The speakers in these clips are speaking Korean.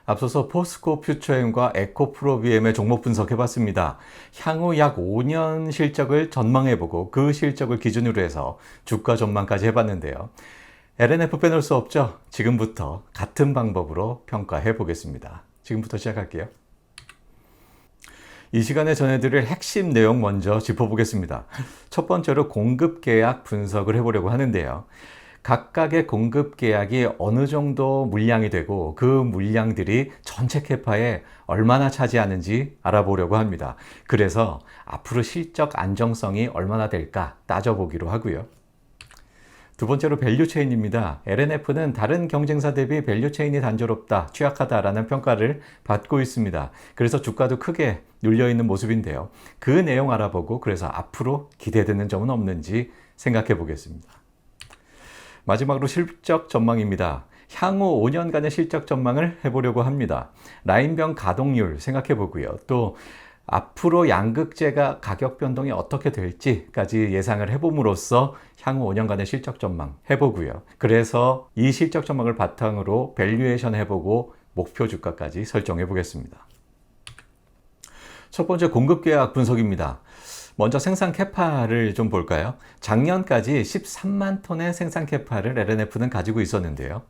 앞서서 포스코 퓨처엠과 에코프로비엠의 종목 분석해봤습니다. 향후 약 5년 실적을 전망해보고 그 실적을 기준으로 해서 주가 전망까지 해봤는데요. LNF 빼놓을 수 없죠? 지금부터 같은 방법으로 평가해보겠습니다. 지금부터 시작할게요. 이 시간에 전해드릴 핵심 내용 먼저 짚어보겠습니다. 첫 번째로 공급 계약 분석을 해보려고 하는데요. 각각의 공급 계약이 어느 정도 물량이 되고 그 물량들이 전체 캐파에 얼마나 차지하는지 알아보려고 합니다. 그래서 앞으로 실적 안정성이 얼마나 될까 따져보기로 하고요. 두 번째로 밸류체인입니다. LNF는 다른 경쟁사 대비 밸류체인이 단조롭다, 취약하다라는 평가를 받고 있습니다. 그래서 주가도 크게 눌려있는 모습인데요. 그 내용 알아보고 그래서 앞으로 기대되는 점은 없는지 생각해 보겠습니다. 마지막으로 실적 전망입니다. 향후 5년간의 실적 전망을 해보려고 합니다. 라인병 가동률 생각해 보고요. 또 앞으로 양극재가 가격 변동이 어떻게 될지까지 예상을 해봄으로써 향후 5년간의 실적 전망 해보고요. 그래서 이 실적 전망을 바탕으로 밸류에이션 해보고 목표 주가까지 설정해 보겠습니다. 첫 번째 공급 계약 분석입니다. 먼저 생산 캐파를 좀 볼까요? 작년까지 13만 톤의 생산 캐파를 LNF는 가지고 있었는데요.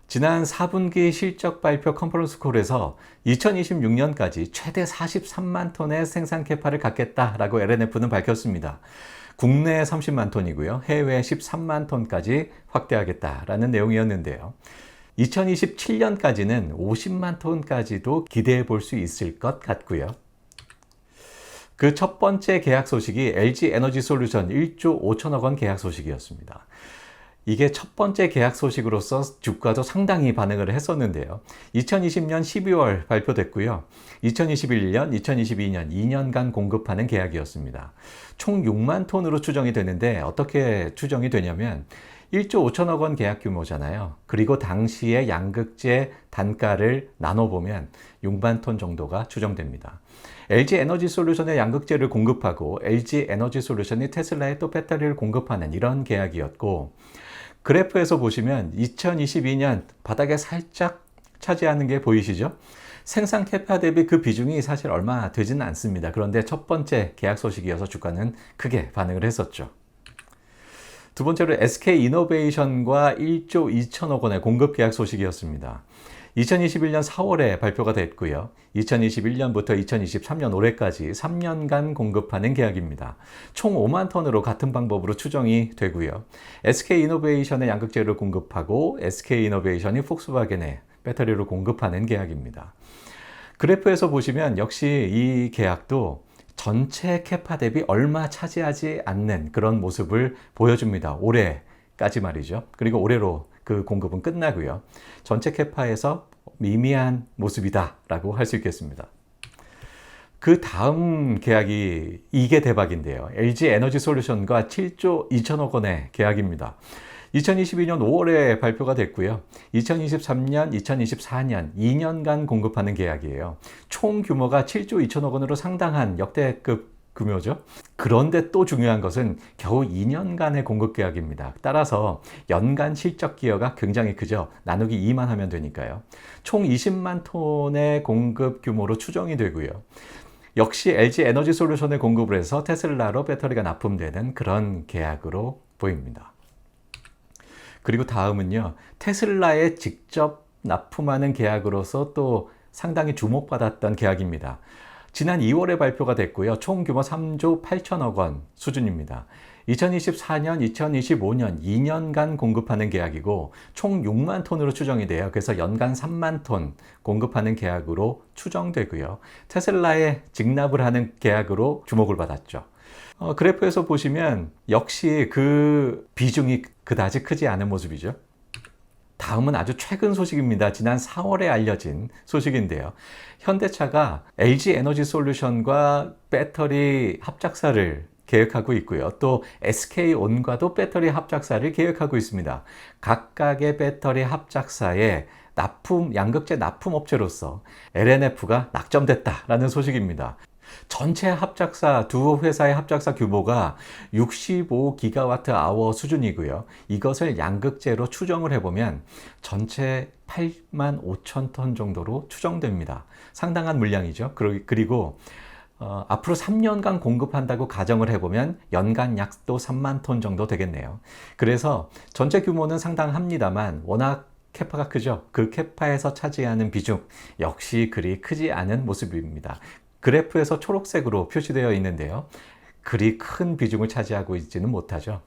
지난 4분기 실적 발표 컨퍼런스 콜에서 2026년까지 최대 43만 톤의 생산 캐파를 갖겠다라고 LNF는 밝혔습니다. 국내 30만 톤이고요. 해외 13만 톤까지 확대하겠다라는 내용이었는데요. 2027년까지는 50만 톤까지도 기대해 볼 수 있을 것 같고요. 그 첫 번째 계약 소식이 LG 에너지 솔루션 1조 5천억 원 계약 소식이었습니다. 이게 첫 번째 계약 소식으로서 주가도 상당히 반응을 했었는데요. 2020년 12월 발표됐고요. 2021년, 2022년 2년간 공급하는 계약이었습니다. 총 6만 톤으로 추정이 되는데 어떻게 추정이 되냐면 1조 5천억 원 계약 규모잖아요. 그리고 당시의 양극재 단가를 나눠보면 6만 톤 정도가 추정됩니다. LG 에너지 솔루션의 양극재를 공급하고 LG 에너지 솔루션이 테슬라에 또 배터리를 공급하는 이런 계약이었고, 그래프에서 보시면 2022년 바닥에 살짝 차지하는 게 보이시죠? 생산 캐파 대비 그 비중이 사실 얼마 되지는 않습니다. 그런데 첫 번째 계약 소식이어서 주가는 크게 반응을 했었죠. 두 번째로 SK이노베이션과 1조 2천억 원의 공급 계약 소식이었습니다. 2021년 4월에 발표가 됐고요. 2021년부터 2023년 올해까지 3년간 공급하는 계약입니다. 총 5만 톤으로 같은 방법으로 추정이 되고요. SK이노베이션의 양극재를 공급하고 SK이노베이션이 폭스바겐에 배터리를 공급하는 계약입니다. 그래프에서 보시면 역시 이 계약도 전체 캐파 대비 얼마 차지하지 않는 그런 모습을 보여줍니다. 올해까지 말이죠. 그리고 올해로 그 공급은 끝나고요. 전체 캐파에서 미미한 모습이다 라고 할 수 있겠습니다. 그 다음 계약이 이게 대박인데요. LG 에너지 솔루션과 7조 2천억 원의 계약입니다. 2022년 5월에 발표가 됐고요. 2023년, 2024년 2년간 공급하는 계약이에요. 총 규모가 7조 2천억 원으로 상당한 역대급 규모죠. 그런데 또 중요한 것은 겨우 2년간의 공급 계약입니다. 따라서 연간 실적 기여가 굉장히 크죠. 나누기 2만 하면 되니까요. 총 20만 톤의 공급 규모로 추정이 되고요. 역시 LG 에너지 솔루션에 공급을 해서 테슬라로 배터리가 납품되는 그런 계약으로 보입니다. 그리고 다음은요. 테슬라에 직접 납품하는 계약으로서 또 상당히 주목받았던 계약입니다. 지난 2월에 발표가 됐고요. 총 규모 3조 8천억 원 수준입니다. 2024년, 2025년 2년간 공급하는 계약이고 총 6만 톤으로 추정이 돼요. 그래서 연간 3만 톤 공급하는 계약으로 추정되고요. 테슬라에 직납을 하는 계약으로 주목을 받았죠. 그래프에서 보시면 역시 그 비중이 그다지 크지 않은 모습이죠. 다음은 아주 최근 소식입니다. 지난 4월에 알려진 소식인데요. 현대차가 LG 에너지 솔루션과 배터리 합작사를 계획하고 있고요. 또 SK온과도 배터리 합작사를 계획하고 있습니다. 각각의 배터리 합작사의 양극재 납품 업체로서 LNF가 낙점됐다라는 소식입니다. 전체 합작사, 두 회사의 합작사 규모가 65기가와트 아워 수준이고요. 이것을 양극재로 추정을 해보면 전체 8만 5천 톤 정도로 추정됩니다. 상당한 물량이죠. 그리고 앞으로 3년간 공급한다고 가정을 해보면 연간 약 또 3만 톤 정도 되겠네요. 그래서 전체 규모는 상당합니다만 워낙 캐파가 크죠. 그 캐파에서 차지하는 비중 역시 그리 크지 않은 모습입니다. 그래프에서 초록색으로 표시되어 있는데요. 그리 큰 비중을 차지하고 있지는 못하죠.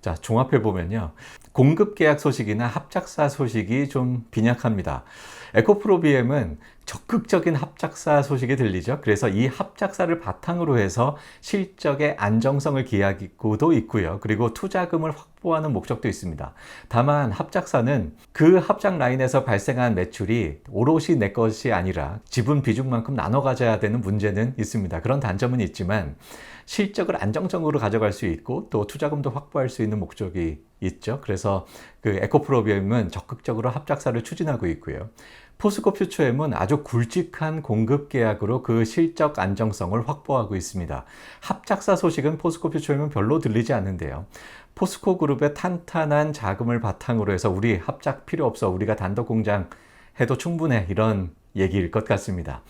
자, 종합해 보면요. 공급 계약 소식이나 합작사 소식이 좀 빈약합니다. 에코프로비엠은 적극적인 합작사 소식이 들리죠. 그래서 이 합작사를 바탕으로 해서 실적의 안정성을 기하고도 있고요. 그리고 투자금을 확보하는 목적도 있습니다. 다만 합작사는 그 합작 라인에서 발생한 매출이 오롯이 내 것이 아니라 지분 비중만큼 나눠 가져야 되는 문제는 있습니다. 그런 단점은 있지만 실적을 안정적으로 가져갈 수 있고 또 투자금도 확보할 수 있는 목적이 있죠. 그래서 그 에코프로비엠은 적극적으로 합작사를 추진하고 있고요. 포스코 퓨처엠은 아주 굵직한 공급 계약으로 그 실적 안정성을 확보하고 있습니다. 합작사 소식은 포스코 퓨처엠은 별로 들리지 않는데요. 포스코 그룹의 탄탄한 자금을 바탕으로 해서 우리 합작 필요 없어, 우리가 단독 공장 해도 충분해, 이런 얘기일 것 같습니다.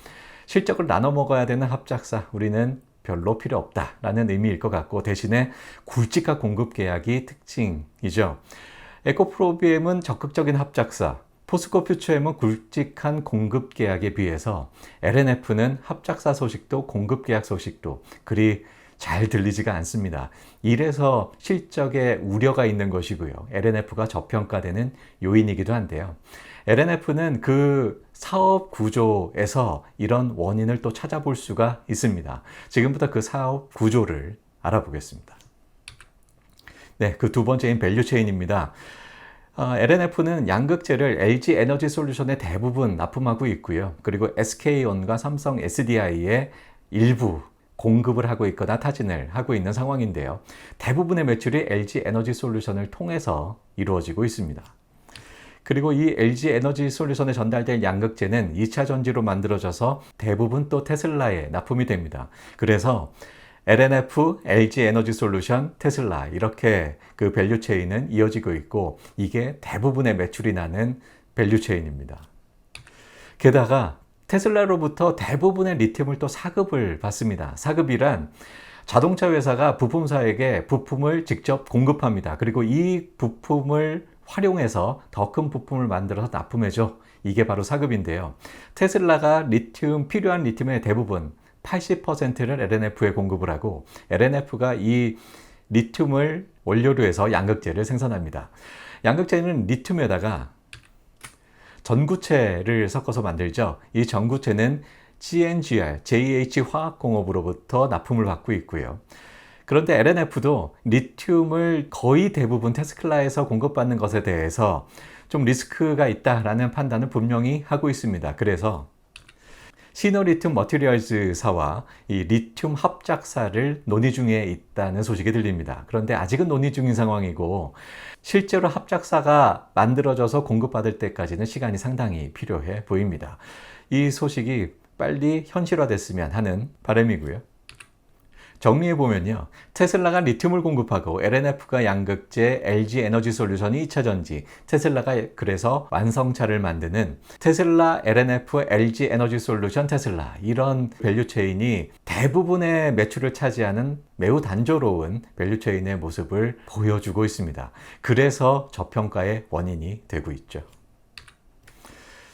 실적을 나눠 먹어야 되는 합작사, 우리는 별로 필요 없다라는 의미일 것 같고, 대신에 굵직한 공급 계약이 특징이죠. 에코프로비엠은 적극적인 합작사, 포스코 퓨처엠은 굵직한 공급 계약에 비해서 LNF는 합작사 소식도 공급 계약 소식도 그리 잘 들리지가 않습니다. 이래서 실적에 우려가 있는 것이고요. LNF가 저평가되는 요인이기도 한데요. LNF는 그 사업 구조에서 이런 원인을 또 찾아볼 수가 있습니다. 지금부터 그 사업 구조를 알아보겠습니다. 네, 그 두 번째인 밸류체인입니다. LNF는 양극재를 LG 에너지 솔루션의 대부분 납품하고 있고요. 그리고 SK온과 삼성 SDI의 일부 공급을 하고 있거나 타진을 하고 있는 상황인데요. 대부분의 매출이 LG 에너지 솔루션을 통해서 이루어지고 있습니다. 그리고 이 LG 에너지 솔루션에 전달될 양극재는 2차 전지로 만들어져서 대부분 또 테슬라에 납품이 됩니다. 그래서 LNF, LG 에너지 솔루션, 테슬라 이렇게 그 밸류체인은 이어지고 있고, 이게 대부분의 매출이 나는 밸류체인입니다. 게다가 테슬라로부터 대부분의 리튬을 또 사급을 받습니다. 사급이란 자동차 회사가 부품사에게 부품을 직접 공급합니다. 그리고 이 부품을 활용해서 더 큰 부품을 만들어서 납품해줘. 이게 바로 사급인데요. 테슬라가 필요한 리튬의 대부분 80%를 LNF에 공급을 하고, LNF가 이 리튬을 원료로 해서 양극재를 생산합니다. 양극재는 리튬에다가 전구체를 섞어서 만들죠. 이 전구체는 GNGR, JH화학공업으로부터 납품을 받고 있고요. 그런데 LNF도 리튬을 거의 대부분 테슬라에서 공급받는 것에 대해서 좀 리스크가 있다라는 판단을 분명히 하고 있습니다. 그래서 시너리튬 머티리얼즈사와 이 리튬 합작사를 논의 중에 있다는 소식이 들립니다. 그런데 아직은 논의 중인 상황이고, 실제로 합작사가 만들어져서 공급받을 때까지는 시간이 상당히 필요해 보입니다. 이 소식이 빨리 현실화됐으면 하는 바람이고요. 정리해보면요. 테슬라가 리튬을 공급하고 LNF가 양극재, LG 에너지 솔루션이 2차 전지, 테슬라가 그래서 완성차를 만드는 테슬라, LNF, LG 에너지 솔루션, 테슬라, 이런 밸류체인이 대부분의 매출을 차지하는 매우 단조로운 밸류체인의 모습을 보여주고 있습니다. 그래서 저평가의 원인이 되고 있죠.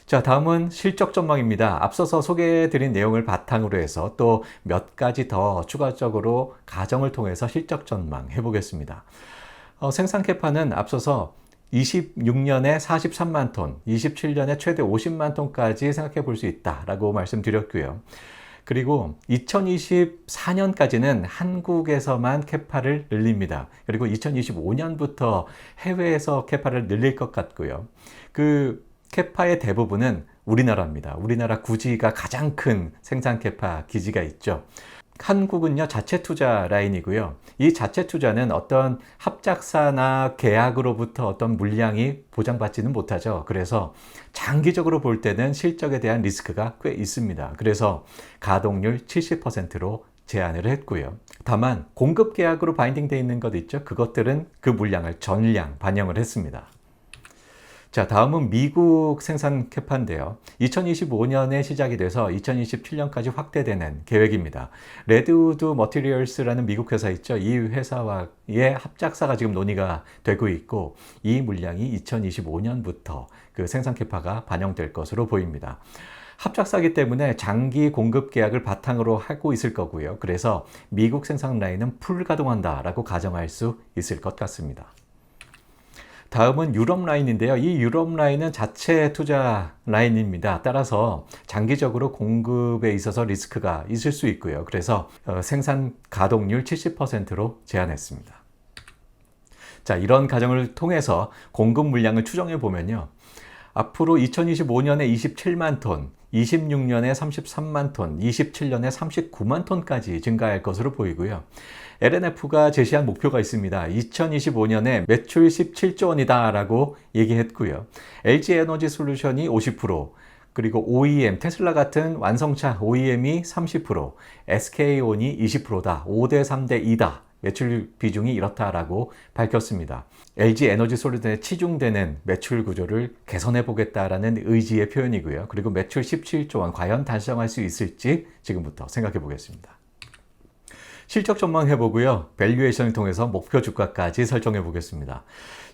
자, 다음은 실적 전망입니다. 앞서서 소개해드린 내용을 바탕으로 해서 또 몇 가지 더 추가적으로 가정을 통해서 실적 전망 해보겠습니다. 생산 캐파는 앞서서 26년에 43만 톤, 27년에 최대 50만 톤까지 생각해 볼 수 있다라고 말씀드렸고요. 그리고 2024년까지는 한국에서만 캐파를 늘립니다. 그리고 2025년부터 해외에서 캐파를 늘릴 것 같고요. 그 캐파의 대부분은 우리나라입니다. 우리나라 구지가 가장 큰 생산 캐파 기지가 있죠. 한국은요, 자체 투자 라인이고요. 이 자체 투자는 어떤 합작사나 계약으로부터 어떤 물량이 보장받지는 못하죠. 그래서 장기적으로 볼 때는 실적에 대한 리스크가 꽤 있습니다. 그래서 가동률 70%로 제한을 했고요. 다만 공급 계약으로 바인딩되어 있는 것 있죠. 그것들은 그 물량을 전량 반영을 했습니다. 자, 다음은 미국 생산 캐파인데요. 2025년에 시작이 돼서 2027년까지 확대되는 계획입니다. 레드우드 머티리얼스라는 미국 회사 있죠. 이 회사와의 합작사가 지금 논의가 되고 있고, 이 물량이 2025년부터 그 생산 캐파가 반영될 것으로 보입니다. 합작사기 때문에 장기 공급 계약을 바탕으로 하고 있을 거고요. 그래서 미국 생산 라인은 풀 가동한다라고 가정할 수 있을 것 같습니다. 다음은 유럽 라인인데요. 이 유럽 라인은 자체 투자 라인입니다. 따라서 장기적으로 공급에 있어서 리스크가 있을 수 있고요. 그래서 생산 가동률 70%로 제한했습니다. 자, 이런 가정을 통해서 공급 물량을 추정해 보면요. 앞으로 2025년에 27만 톤, 26년에 33만 톤, 27년에 39만 톤까지 증가할 것으로 보이고요. LNF가 제시한 목표가 있습니다. 2025년에 매출 17조 원이다 라고 얘기했고요. LG 에너지 솔루션이 50%, 그리고 OEM, 테슬라 같은 완성차 OEM이 30%, SK온이 20%다. 5대 3대 2다. 매출 비중이 이렇다라고 밝혔습니다. LG 에너지 솔루션에 치중되는 매출 구조를 개선해 보겠다라는 의지의 표현이고요. 그리고 매출 17조 원 과연 달성할 수 있을지 지금부터 생각해 보겠습니다. 실적 전망해 보고요. 밸류에이션을 통해서 목표 주가까지 설정해 보겠습니다.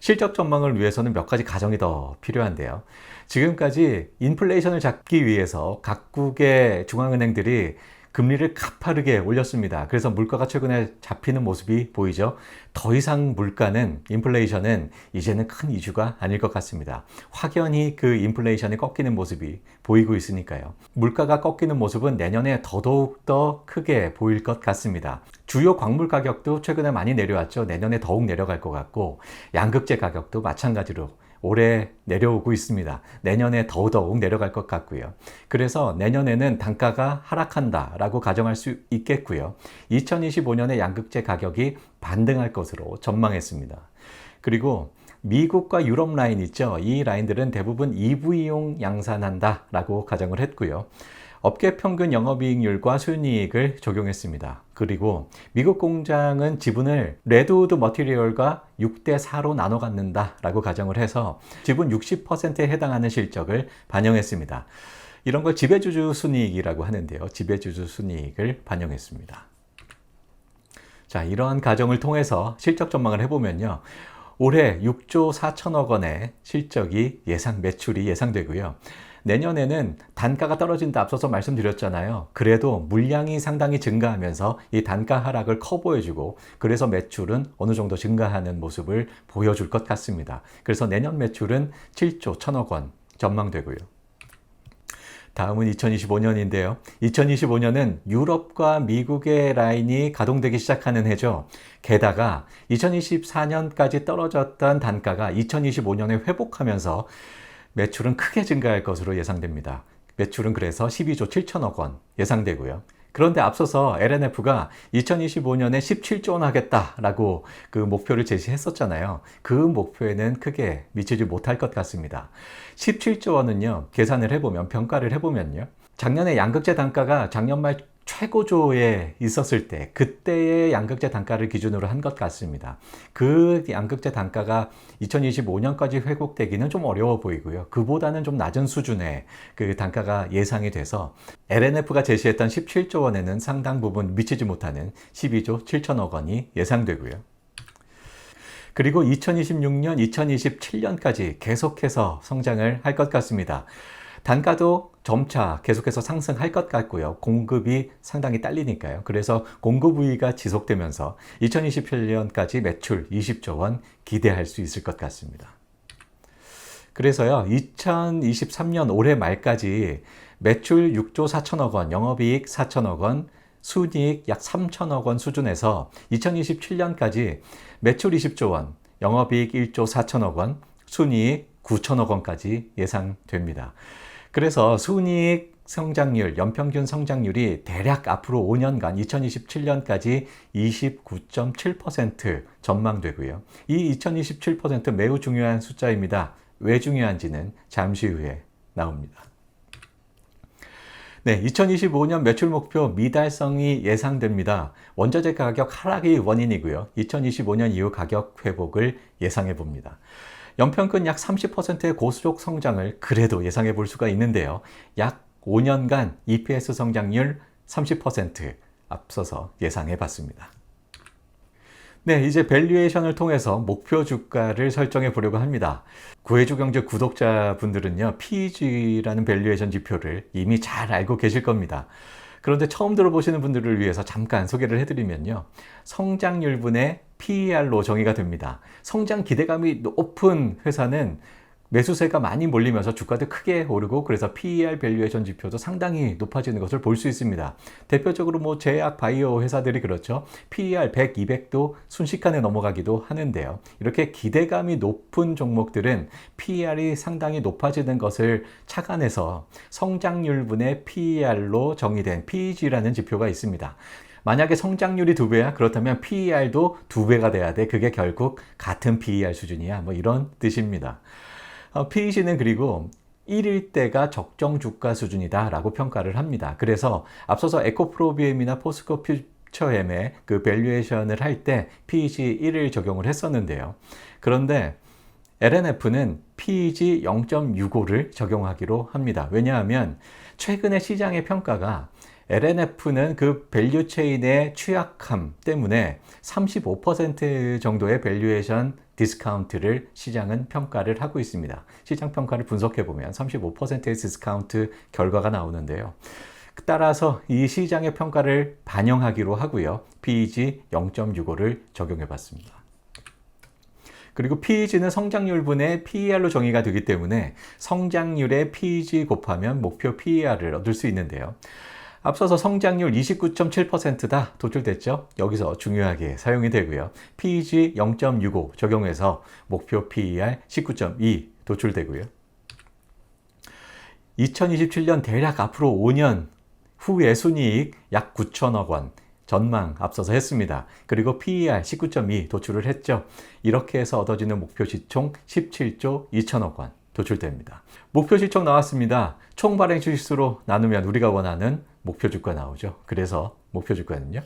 실적 전망을 위해서는 몇 가지 가정이 더 필요한데요. 지금까지 인플레이션을 잡기 위해서 각국의 중앙은행들이 금리를 가파르게 올렸습니다. 그래서 물가가 최근에 잡히는 모습이 보이죠. 더 이상 물가는, 인플레이션은 이제는 큰 이슈가 아닐 것 같습니다. 확연히 그 인플레이션이 꺾이는 모습이 보이고 있으니까요. 물가가 꺾이는 모습은 내년에 더더욱 더 크게 보일 것 같습니다. 주요 광물 가격도 최근에 많이 내려왔죠. 내년에 더욱 내려갈 것 같고, 양극재 가격도 마찬가지로 올해 내려오고 있습니다. 내년에 더더욱 내려갈 것 같고요. 그래서 내년에는 단가가 하락한다라고 가정할 수 있겠고요. 2025년에 양극재 가격이 반등할 것으로 전망했습니다. 그리고 미국과 유럽 라인 있죠. 이 라인들은 대부분 EV용 양산한다라고 가정을 했고요. 업계 평균 영업이익률과 순이익을 적용했습니다. 그리고 미국 공장은 지분을 레드우드 머티리얼과 6대 4로 나눠 갖는다라고 가정을 해서 지분 60%에 해당하는 실적을 반영했습니다. 이런 걸 지배주주 순이익이라고 하는데요. 지배주주 순이익을 반영했습니다. 자, 이러한 가정을 통해서 실적 전망을 해보면요. 올해 6조 4천억 원의 실적이 매출이 예상되고요. 내년에는 단가가 떨어진다 앞서서 말씀드렸잖아요. 그래도 물량이 상당히 증가하면서 이 단가 하락을 커버해주고, 그래서 매출은 어느 정도 증가하는 모습을 보여줄 것 같습니다. 그래서 내년 매출은 7조 1천억 원 전망되고요. 다음은 2025년인데요. 2025년은 유럽과 미국의 라인이 가동되기 시작하는 해죠. 게다가 2024년까지 떨어졌던 단가가 2025년에 회복하면서 매출은 크게 증가할 것으로 예상됩니다. 매출은 그래서 12조 7천억 원 예상되고요. 그런데 앞서서 LNF가 2025년에 17조 원 하겠다라고 그 목표를 제시했었잖아요. 그 목표에는 크게 미치지 못할 것 같습니다. 17조 원은요, 계산을 해보면, 평가를 해보면요, 작년에 양극재 단가가 작년 말 최고조에 있었을 때, 그때의 양극재 단가를 기준으로 한 것 같습니다. 그 양극재 단가가 2025년까지 회복되기는 좀 어려워 보이고요. 그보다는 좀 낮은 수준의 그 단가가 예상이 돼서 LNF가 제시했던 17조 원에는 상당 부분 미치지 못하는 12조 7천억 원이 예상되고요. 그리고 2026년, 2027년까지 계속해서 성장을 할 것 같습니다. 단가도 점차 계속해서 상승할 것 같고요. 공급이 상당히 딸리니까요. 그래서 공급 우위가 지속되면서 2027년까지 매출 20조 원 기대할 수 있을 것 같습니다. 그래서요, 2023년 올해 말까지 매출 6조 4천억 원, 영업이익 4천억 원, 순이익 약 3천억 원 수준에서 2027년까지 매출 20조 원, 영업이익 1조 4천억 원, 순이익 9천억 원까지 예상됩니다. 그래서 순이익 성장률, 연평균 성장률이 대략 앞으로 5년간 2027년까지 29.7% 전망되고요. 이 2027% 매우 중요한 숫자입니다. 왜 중요한지는 잠시 후에 나옵니다. 네, 2025년 매출 목표 미달성이 예상됩니다. 원자재 가격 하락이 원인이고요. 2025년 이후 가격 회복을 예상해 봅니다. 연평균 약 30%의 고수족 성장을 그래도 예상해 볼 수가 있는데요. 약 5년간 EPS 성장률 30% 앞서서 예상해 봤습니다. 네, 이제 밸류에이션을 통해서 목표 주가를 설정해 보려고 합니다. 구해주 경제 구독자분들은요, PEG라는 밸류에이션 지표를 이미 잘 알고 계실 겁니다. 그런데 처음 들어보시는 분들을 위해서 잠깐 소개를 해드리면요. 성장률분의 PER로 정의가 됩니다. 성장 기대감이 높은 회사는 매수세가 많이 몰리면서 주가도 크게 오르고 그래서 PER 밸류에이션 지표도 상당히 높아지는 것을 볼 수 있습니다. 대표적으로 뭐 제약 바이오 회사들이 그렇죠. PER 100, 200도 순식간에 넘어가기도 하는데요. 이렇게 기대감이 높은 종목들은 PER이 상당히 높아지는 것을 착안해서 성장률분의 PER로 정의된 PEG라는 지표가 있습니다. 만약에 성장률이 2배야? 그렇다면 PER도 2배가 돼야 돼. 그게 결국 같은 PER 수준이야. 뭐 이런 뜻입니다. PEG는 그리고 1일 때가 적정 주가 수준이다 라고 평가를 합니다. 그래서 앞서서 에코프로비엠이나 포스코 퓨처엠의 그 밸류에이션을 할 때 PEG 1을 적용을 했었는데요. 그런데 LNF는 PEG 0.65를 적용하기로 합니다. 왜냐하면 최근에 시장의 평가가 LNF는 그 밸류 체인의 취약함 때문에 35% 정도의 밸류에이션 디스카운트를 시장은 평가를 하고 있습니다. 시장 평가를 분석해 보면 35%의 디스카운트 결과가 나오는데요. 따라서 이 시장의 평가를 반영하기로 하고요. PEG 0.65를 적용해 봤습니다. 그리고 PEG는 성장률분의 PER로 정의가 되기 때문에 성장률의 PEG 곱하면 목표 PER을 얻을 수 있는데요. 앞서서 성장률 29.7%다 도출됐죠. 여기서 중요하게 사용이 되고요. PEG 0.65 적용해서 목표 PER 19.2 도출되고요. 2027년 대략 앞으로 5년 후의 순이익 약 9천억 원 전망 앞서서 했습니다. 그리고 PER 19.2 도출을 했죠. 이렇게 해서 얻어지는 목표 시총 17조 2천억 원 도출됩니다. 목표 시총 나왔습니다. 총 발행 주식수로 나누면 우리가 원하는 목표 주가 나오죠. 그래서 목표 주가는요.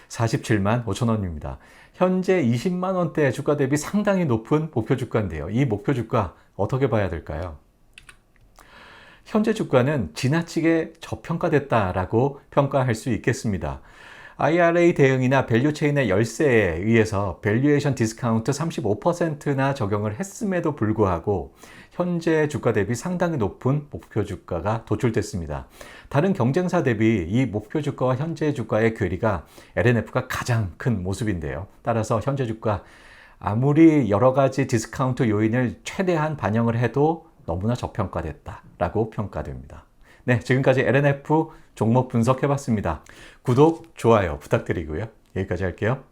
47만 5천 원입니다. 현재 20만 원대 주가 대비 상당히 높은 목표 주가인데요. 이 목표 주가 어떻게 봐야 될까요? 현재 주가는 지나치게 저평가됐다라고 평가할 수 있겠습니다. IRA 대응이나 밸류 체인의 열세에 의해서 밸류에이션 디스카운트 35%나 적용을 했음에도 불구하고 현재 주가 대비 상당히 높은 목표 주가가 도출됐습니다. 다른 경쟁사 대비 이 목표 주가와 현재 주가의 괴리가 LNF가 가장 큰 모습인데요. 따라서 현재 주가 아무리 여러 가지 디스카운트 요인을 최대한 반영을 해도 너무나 저평가됐다라고 평가됩니다. 네, 지금까지 LNF 종목 분석해봤습니다. 구독, 좋아요 부탁드리고요. 여기까지 할게요.